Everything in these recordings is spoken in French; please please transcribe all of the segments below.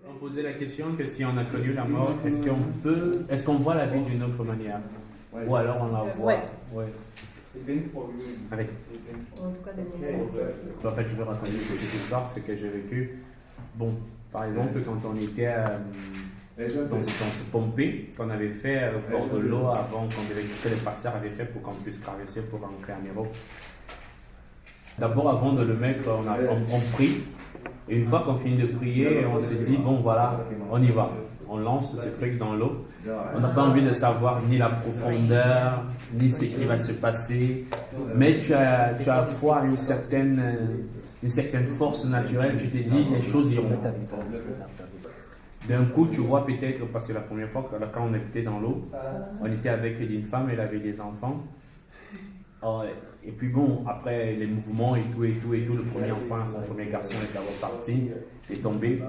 On posait la question que si on a connu la mort, est-ce qu'on voit la vie d'une autre manière? Ou alors on la voit. Ouais. Avec. En tout cas, de manière difficile. En fait, je veux raconter une petite histoire, c'est que j'ai vécu. Bon, par exemple, quand on était dans ce pompé qu'on avait fait au bord de l'eau avant que les pasteurs avaient fait pour qu'on puisse traverser pour rentrer en Europe. D'abord, avant de le mettre, on prie. Et une fois qu'on finit de prier, on se dit, bon voilà, on y va. On lance ce truc dans l'eau. On n'a pas envie de savoir ni la profondeur, ni ce qui va se passer. Mais tu as foi à une certaine force naturelle. Tu te dis, les choses iront. D'un coup, tu vois peut-être, parce que la première fois, quand on était dans l'eau, on était avec une femme, elle avait des enfants. Et puis bon, après les mouvements et tout, le premier enfant, son premier garçon est d'abord parti, est tombé.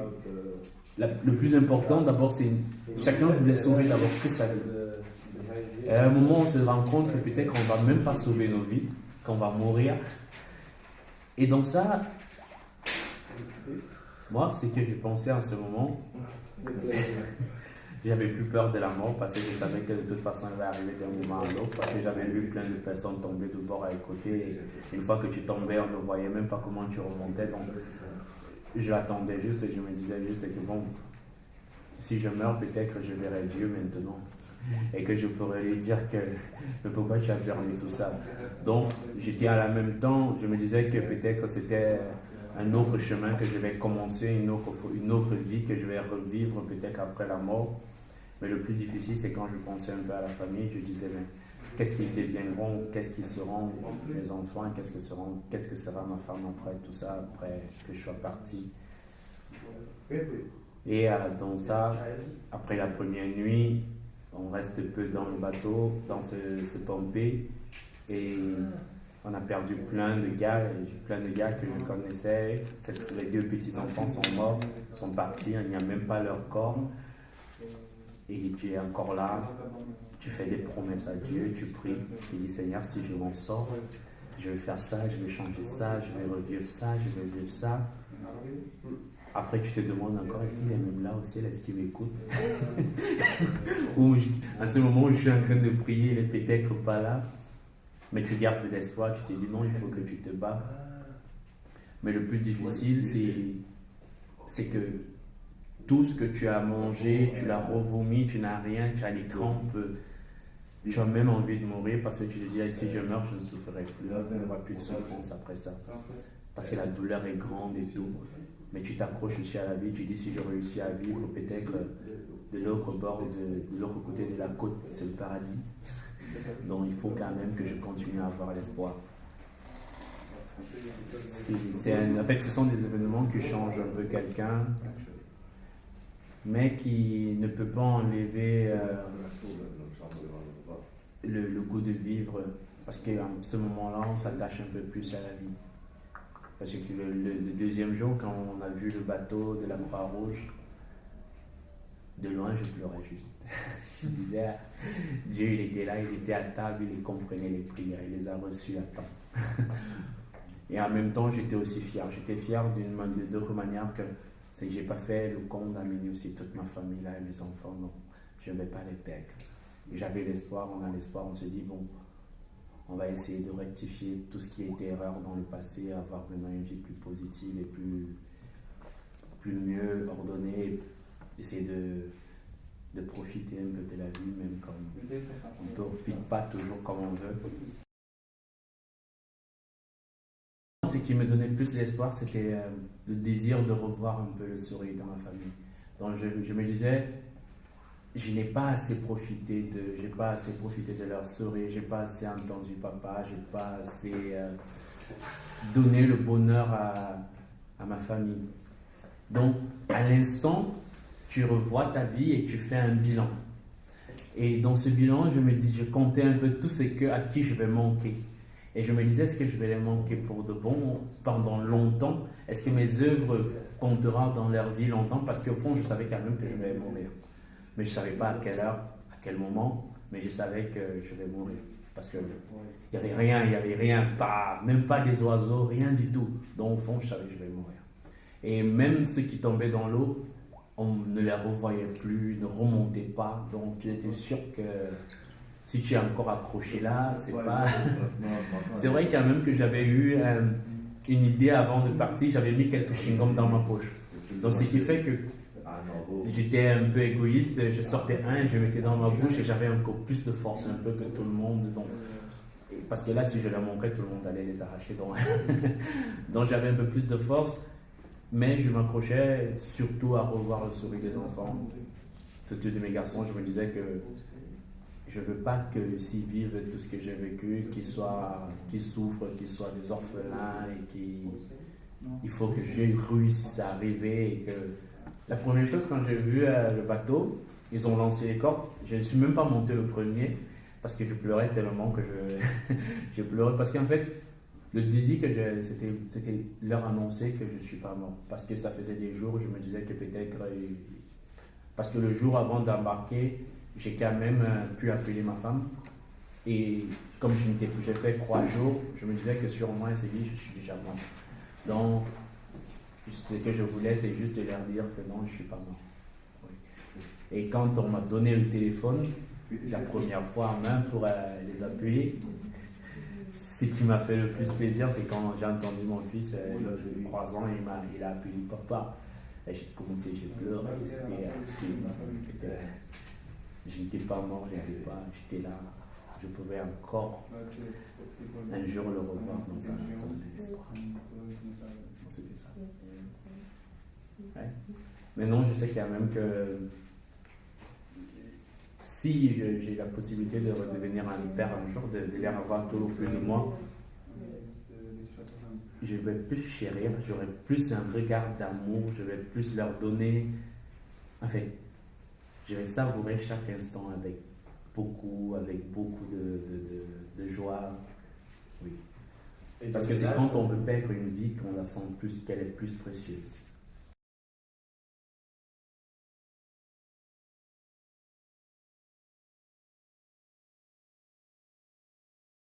Le plus important d'abord, c'est chacun voulait sauver d'abord que sa vie. Et à un moment, on se rend compte que peut-être qu'on ne va même pas sauver nos vies, qu'on va mourir. Et dans ça, moi, ce que j'ai pensé en ce moment, j'avais plus peur de la mort parce que je savais que de toute façon elle va arriver d'un moment à l'autre, parce que j'avais vu plein de personnes tomber de bord à côté. Et une fois que tu tombais, on ne voyait même pas comment tu remontais. Donc je l'attendais juste et je me disais juste que bon, si je meurs, peut-être que je verrai Dieu maintenant et que je pourrais lui dire que mais pourquoi tu as permis tout ça. Donc j'étais à la même temps, je me disais que peut-être c'était un autre chemin que je vais commencer, une autre vie que je vais revivre peut-être après la mort. Mais le plus difficile, c'est quand je pensais un peu à la famille, je disais, mais qu'est-ce qu'ils deviendront, qu'est-ce qu'ils seront mes enfants, qu'est-ce que sera ma femme après tout ça, après que je sois parti. Et dans ça, après la première nuit, on reste peu dans le bateau, dans ce pompé, et on a perdu plein de gars que je connaissais. Les deux petits-enfants sont morts, sont partis, il n'y a même pas leur corps. Et tu es encore là, tu fais des promesses à Dieu, tu pries, tu dis Seigneur, si je m'en sors, je vais faire ça, je vais changer ça, je vais revivre ça, je vais vivre ça. Après, tu te demandes encore, est-ce qu'il est même là aussi, est-ce qu'il m'écoute? Ou à ce moment où je suis en train de prier, il n'est peut-être pas là. Mais tu gardes de l'espoir, tu te dis non, il faut que tu te bats. Mais le plus difficile, c'est que tout ce que tu as mangé, tu l'as revomi, tu n'as rien, tu as les crampes, tu as même envie de mourir parce que tu te dis si je meurs, je ne souffrirai plus, il n'y aura plus de souffrance après ça. Parce que la douleur est grande et tout. Mais tu t'accroches aussi à la vie, tu dis si je réussis à vivre, peut-être de l'autre bord, de l'autre côté de la côte, c'est le paradis. Donc il faut quand même que je continue à avoir l'espoir. En fait, ce sont des événements qui changent un peu quelqu'un, mais qui ne peut pas enlever le goût de vivre, parce qu'à ce moment-là, on s'attache un peu plus à la vie. Parce que le deuxième jour, quand on a vu le bateau de la Croix-Rouge, de loin, je pleurais juste. Je disais, Dieu, il était là, il était à table, il comprenait les prières, il les a reçues à temps. Et en même temps, j'étais aussi fier. J'étais fier d'autre manière que c'est que je n'ai pas fait le compte d'amener aussi toute ma famille là et mes enfants. Non, je ne vais pas les perdre. J'avais l'espoir, on a l'espoir, on se dit, bon, on va essayer de rectifier tout ce qui a été erreur dans le passé, avoir maintenant une vie plus positive et plus mieux ordonnée, essayer de profiter un peu de la vie, même comme on ne profite pas toujours comme on veut. Ce qui me donnait plus d'espoir, c'était le désir de revoir un peu le sourire dans ma famille. Donc je me disais, je n'ai pas assez profité de leur sourire, j'ai pas assez entendu papa, j'ai pas assez donné le bonheur à ma famille. Donc à l'instant, tu revois ta vie et tu fais un bilan. Et dans ce bilan, je comptais un peu tout à qui je vais manquer. Et je me disais, est-ce que je vais les manquer pour de bon pendant longtemps? Est-ce que mes œuvres compteront dans leur vie longtemps? Parce qu'au fond, je savais quand même que je vais mourir. Mais je ne savais pas à quelle heure, à quel moment, mais je savais que je vais mourir. Parce qu'il n'y avait rien, même pas des oiseaux, rien du tout. Donc au fond, je savais que je vais mourir. Et même ceux qui tombaient dans l'eau, on ne les revoyait plus, ne remontait pas. Donc tu étais sûr que si tu es encore accroché là, c'est pas. C'est vrai quand même que j'avais eu une idée avant de partir, j'avais mis quelques chewing-gums dans ma poche. Donc ce qui fait que j'étais un peu égoïste, je sortais un, je le mettais dans ma bouche et j'avais encore plus de force un peu que tout le monde. Donc, parce que là, si je les montrais, tout le monde allait les arracher. Donc, donc j'avais un peu plus de force, mais je m'accrochais surtout à revoir le sourire des enfants. Surtout de mes garçons, je me disais que je ne veux pas que s'ils vivent tout ce que j'ai vécu, qu'ils souffrent, qu'ils soient des orphelins et il faut que j'ai réussi à arriver et que la première chose, quand j'ai vu le bateau, ils ont lancé les cordes. Je ne suis même pas monté le premier parce que je pleurais tellement que je pleurais. Parce qu'en fait, le désir que c'était leur annoncer que je ne suis pas mort. Parce que ça faisait des jours où je me disais que peut-être. Parce que le jour avant d'embarquer, j'ai quand même pu appeler ma femme. Et comme j'ai fait 3 jours, je me disais que sur moi, elle s'est dit je suis déjà mort. Donc, ce que je voulais, c'est juste de leur dire que non, je ne suis pas mort. Et quand on m'a donné le téléphone, la première fois même pour les appeler, ce qui m'a fait le plus plaisir, c'est quand j'ai entendu mon fils, de 3 ans, il a appelé papa. Et j'ai commencé, j'ai pleuré. J'étais pas mort, j'étais là. Je pouvais encore un jour le revoir dans son espoir. C'était ça. Ouais. Mais non, je sais quand même que si j'ai la possibilité de redevenir un père un jour, de les avoir toujours plus ou moins, je vais plus chérir, j'aurai plus un regard d'amour, je vais plus leur donner. En fait, je vais savourer chaque instant avec beaucoup de joie. Oui. Parce que c'est quand on veut perdre une vie qu'on la sent plus, qu'elle est plus précieuse.